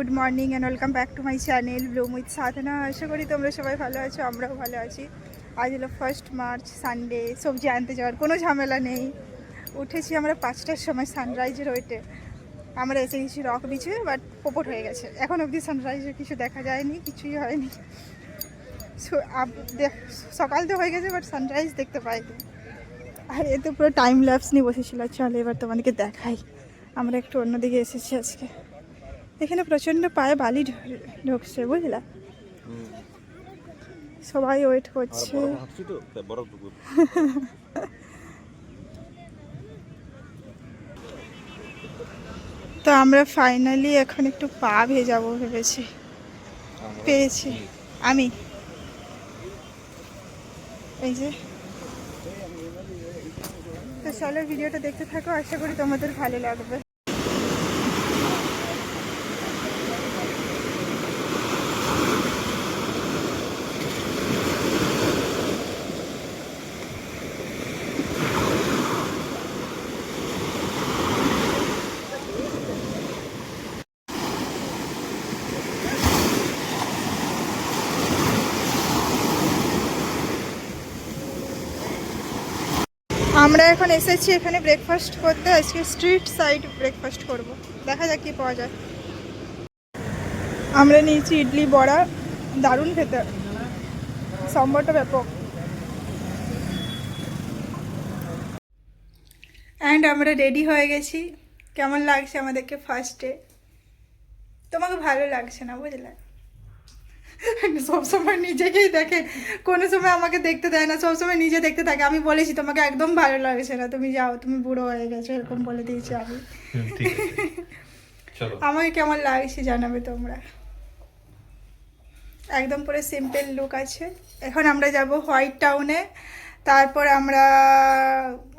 Good morning and welcome back to my channel bloom with Sadhana. আশা করি তোমরা সবাই ভালো আছো, আমরাও ভালো আছি। আজ হলো 1 মার্চ, সানডে। সবজি আনতে যাওয়ার কোনো ঝামেলা নেই। উঠেছি আমরা 5টার সময় সানরাইজের ওয়েটে। আমরা এসে গেছি রক বিচে, বাট পোপট হয়ে গেছে। এখন অবধি সানরাইজের কিছু দেখা যায়নি, কিছুই হয়নি। সকাল তো হয়ে গেছে, বাট সানরাইজ দেখতে পাইনি। আর এতে পুরো টাইম ল্যাপস নিয়ে বসেছিল। চলো এবার তোমাদেরকে দেখাই। আমরা একটু অন্যদিকে এসেছি আজকে। এখানে প্রচণ্ড পায়ে বালি ঢুকছে, বুঝলা? সবাই ওয়েট করছে। তো আমরা ফাইনালি এখন একটু পা ভেজাবো ভেবেছি। পেয়েছি আমি, এই যে। তো চলো ভিডিওটা দেখতে থাকো, আশা করি তোমাদের ভালো লাগবে। আমরা এখন এসেছি এখানে ব্রেকফাস্ট করতে। আজকে স্ট্রিট সাইড ব্রেকফাস্ট করব, দেখা যাক কি পাওয়া যায়। আমরা নিয়েছি ইডলি বড়া, দারুণ খেতে, সম্বরটা ব্যাপক। অ্যান্ড আমরা রেডি হয়ে গেছি। কেমন লাগছে আমাদেরকে ফার্স্টে? তোমাকে ভালো লাগছে না, বুঝলে? সবসময় নিজেকেই দেখে, কোনো সময় আমাকে দেখতে দেয় না, সবসময় নিজে দেখতে থাকে। আমি বলেছি তোমাকে একদম ভালো লাগছে না, তুমি যাও, তুমি বুড়ো হয়ে গেছো, এরকম বলে দিয়েছি আমি। আমাকে কেমন লাগছে জানাবে তোমরা। একদম পুরো সিম্পল লুক আছে। এখন আমরা যাব হোয়াইট টাউনে, তারপর আমরা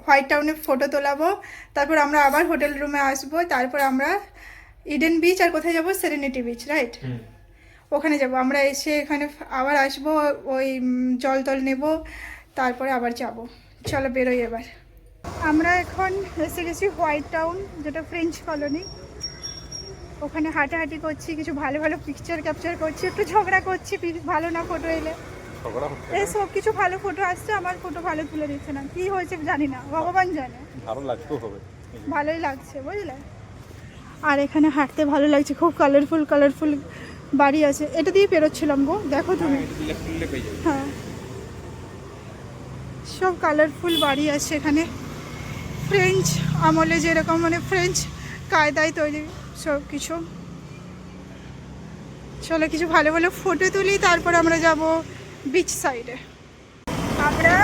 হোয়াইট টাউনে ফটো তোলাবো, তারপর আমরা আবার হোটেল রুমে আসবো, তারপর আমরা ইডেন বিচ আর কোথায় যাব, সেরেনিটি বিচ, রাইট? ওখানে যাব। আমরা এসে এখানে আবার আসবো, ওই জল টল নেব, তারপরে আবার যাব। চলো বেরোই এবার। আমরা এখন এসে গেছি হোয়াইট টাউন, যেটা ফ্রেঞ্চ কলোনি। ওখানে হাঁটাহাঁটি করছি, কিছু ভালো ভালো পিকচার ক্যাপচার করছি, একটু ঝগড়া করছি ভালো না ফটো এলে। এই সব কিছু ভালো ফটো আসছে, আমার ফটো ভালো তুলে দিচ্ছে না, কি হয়েছে জানি না, ভগবান জানে। ভালো লাগতো হবে, ভালোই লাগছে, বুঝলে? আর এখানে হাঁটতে ভালো লাগছে, খুব কালারফুল কালারফুল বাড়ি আছে। এটা দিয়ে পেরোচ্ছিলাম গো, দেখো তুমি। হ্যাঁ, সব কালারফুল বাড়ি আছে এখানে, ফ্রেঞ্চ আমলে যেরকম, মানে ফ্রেঞ্চ কায়দায় তৈরি সব কিছু। চলো কিছু ভালো ভালো ফটো তুলি, তারপর আমরা যাব বিচ সাইডে। আমরা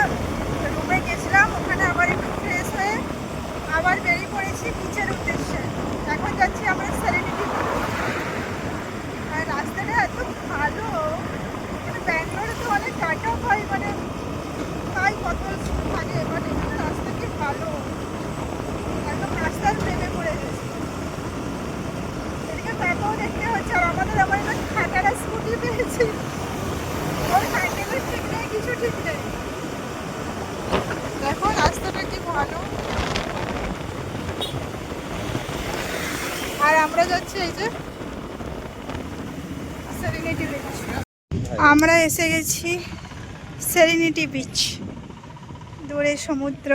রুমে গেছিলাম, ওখানে আবার একটু ফ্রেশ হয়ে আবার বেরিয়ে পড়েছি বিচের উদ্দেশ্যে। এখন যাচ্ছি আমরা সেরেনিটি। আর রাস্তাটা এত ভালো, মানে ব্যাঙ্গালোরে তো অনেক কাটা হয়, মানে তাই কত থাকে, বাট এখানে রাস্তা কি ভালো, একদম রাস্তার প্রেমে পড়ে গেছে। এদিকে তাকেও দেখতে হচ্ছে। আর আমাদের আবার একটা খাটারা স্কুটি পেয়েছি, ওর হ্যান্ডেলের ঠিক নেই, কিছু ঠিক নেই। দেখো রাস্তাটা কি ভালো। আর আমরা যাচ্ছি এই যে সেরেনিটি বিচ। আমরা এসে গেছি সেরেনিটি বিচ, দূরে সমুদ্র।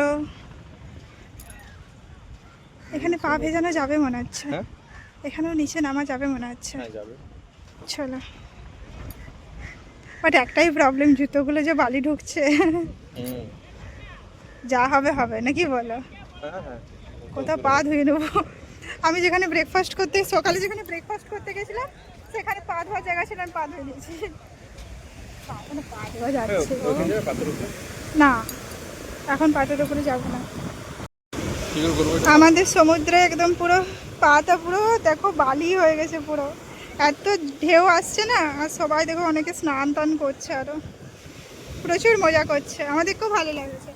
এখানে পা ভেজানো যাবে মনে হচ্ছে, এখানেও নিচে নামা যাবে মনে হচ্ছে। চলো, বাট একটাই প্রবলেম, জুতোগুলো যে বালি ঢুকছে। যা হবে হবে, নাকি বলো? কোথাও পা ধুয়ে নেবো। আমি যেখানে ব্রেকফাস্ট করতে, সকালে যেখানে ব্রেকফাস্ট করতে গেছিলাম, সেখানে পা ধোয়ার জায়গা ছিল, আমি পা ধুয়ে নিয়েছি। পা ধোয়া যাচ্ছে না, এখন পাটের উপরে যাবো না। আমাদের সমুদ্রে একদম পুরো পাটা পুরো দেখো বালি হয়ে গেছে পুরো, এত ঢেউ আসছে না। আর সবাই দেখো অনেকে স্নান টান করছে, আরো প্রচুর মজা করছে, আমাদের খুব ভালো লাগছে।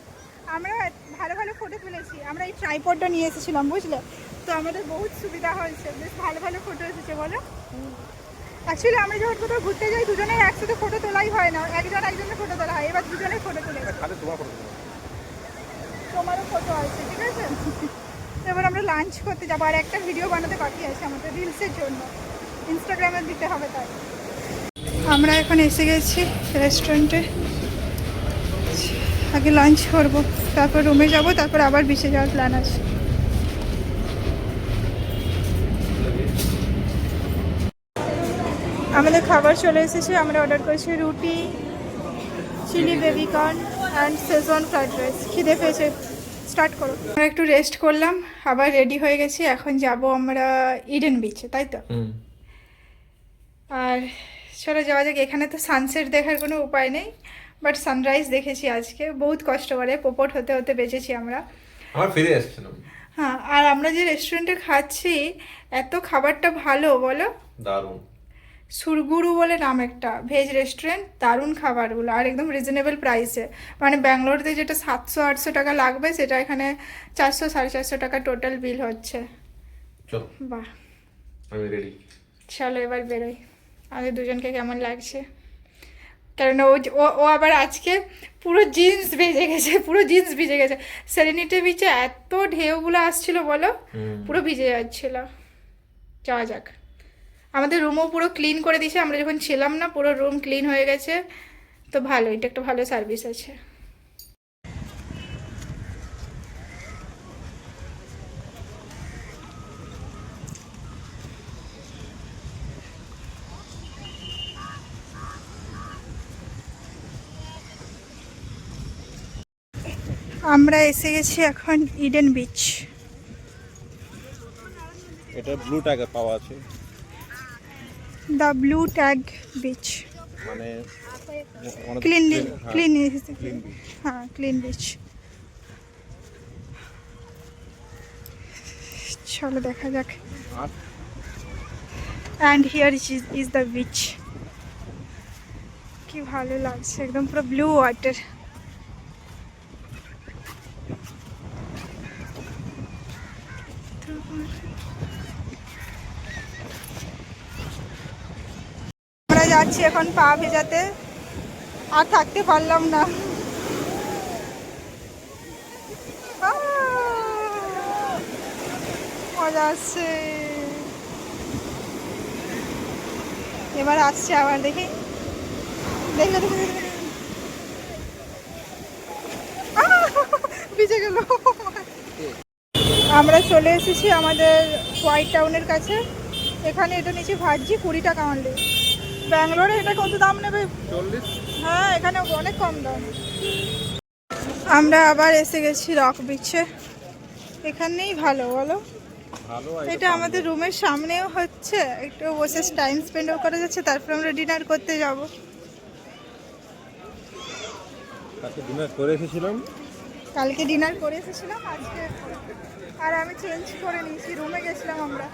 আমরা ভালো ভালো ফটো তুলেছি। আমরা এই ট্রাইপডটা নিয়ে এসেছিলাম, বুঝলে? তো আমাদের বহুত সুবিধা হয়েছে, বেশ ভালো ভালো ফটো এসেছে, বলো? অ্যাকচুয়ালি আমরা যখন কোথাও ঘুরতে যাই, দুজনের একসাথে ফটো তোলাই হয় না, একজন একজনের ফটো তোলা হয়। এবার দুজনের ফটো তুলেছি, তোমারও ফটো আছে, ঠিক আছে? এবার আমরা লাঞ্চ করতে যাবো, আর একটা ভিডিও বানাতে বাকি আছে আমাদের রিলসের জন্য। ইনস্টাগ্রামে দিতে হবে তাই। আমরা এখন এসে গেছি রেস্টুরেন্টে, আগে লাঞ্চ করবো, তারপর রুমে যাব, তারপর আবার বিচে যাওয়ার প্ল্যান আছে। আমাদের খাবার চলে এসেছে, আমরা অর্ডার করেছি রুটি, chilli baby corn and Schezwan fried rice. খিদে পেয়েছে, স্টার্ট করো। আমরা একটু রেস্ট করলাম, আবার রেডি হয়ে গেছি, এখন যাব আমরা ইডেন বিচে, তাই তো? আর চলো যাওয়া যাক। এখানে তো সানসেট দেখার কোনো উপায় নেই, বাট সানরাইজ দেখেছি আজকে, বহুত কষ্ট করে পোপট হতে হতে বেঁচেছি আমরা। আমার ফিরে আসছিলাম। হ্যাঁ, আর আমরা যে রেস্টুরেন্টে খাচ্ছি, এত খাবারটা ভালো বলো, দারুণ। সুরগুরু বলে নাম, একটা ভেজ রেস্টুরেন্ট, দারুণ খাবারগুলো আর একদম রিজনেবল প্রাইসে। মানে ব্যাঙ্গালোরতে যেটা 700-800 টাকা লাগবে, সেটা এখানে 400-450 টাকা টোটাল বিল হচ্ছে। চলো, বাহ, আমি রেডি। চলো এবার বেরোই। আমাদের দুজনকে কেমন লাগছে, কারণ ও আবার আজকে পুরো জিন্স ভিজে গেছে। সেরেনিটি বিচে এত ঢেউগুলো আসছিল বলো, পুরো ভিজে যাচ্ছিল। যাওয়া যাক। আমাদের রুমও পুরো ক্লিন করে দিয়েছে, আমরা যখন ছিলাম না পুরো রুম ক্লিন হয়ে গেছে, তো ভালো, এটা একটা ভালো সার্ভিস আছে। আমরা এসে গেছি এখন ইডেন বিচ। এটা ব্লু ট্যাগে পাওয়া আছে, দ্য ব্লু ট্যাগ বিচ, মানে ক্লিন ক্লিন হ্যাঁ ক্লিন বিচ। চলো দেখা যাক। And here is the beach. কি ভালো লাগছে, একদম পুরো ব্লু ওয়াটার। আমরা যাচ্ছি এখন পা ভেজাতে, আর থাকতে পারলাম না। মজা আসছে। এবার আসছে আবার, দেখি দেখলে ভিজে গেল। আমরা চলে এসেছি আমাদের হোয়াইট টাউনের কাছে। এখানে এটা নিচে ভাজছি 20 টাকা অনলি। ব্যাঙ্গালোরে এটা কত দাম নেবে? 40। হ্যাঁ, এখানে অনেক কম দাম। আমরা আবার এসে গেছি রক বিচে। এখানেই ভালো বলো, ভালো। এটা আমাদের রুমের সামনেও হচ্ছে, একটু বসে টাইম স্পেন্ডও করা যাচ্ছে, তারপর আমরা ডিনার করতে যাব। কালকে ডিনার করে এসেছিলাম, আজকে আর আমি চেঞ্জ করে নিয়েছি, রুমে গেছিলাম আমরা।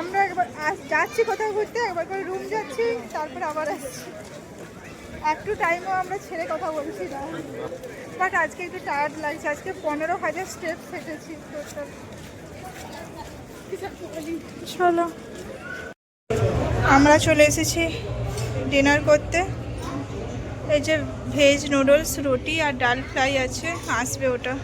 আমরা একবার যাচ্ছি কোথাও ঘুরতে, একবার করে রুম যাচ্ছি, তারপর আবার আসছি। একটু টাইমও আমরা ছেড়ে কথা বলছি না, বাট আজকে একটু টায়ার্ড লাগছে। আজকে 15,000 স্টেপ হেঁটেছি টোটাল। চলো, আমরা চলে এসেছি ডিনার করতে। এই যে ভেজ নুডলস, রুটি আর ডাল ফ্রাই আছে, আসবে ওটা।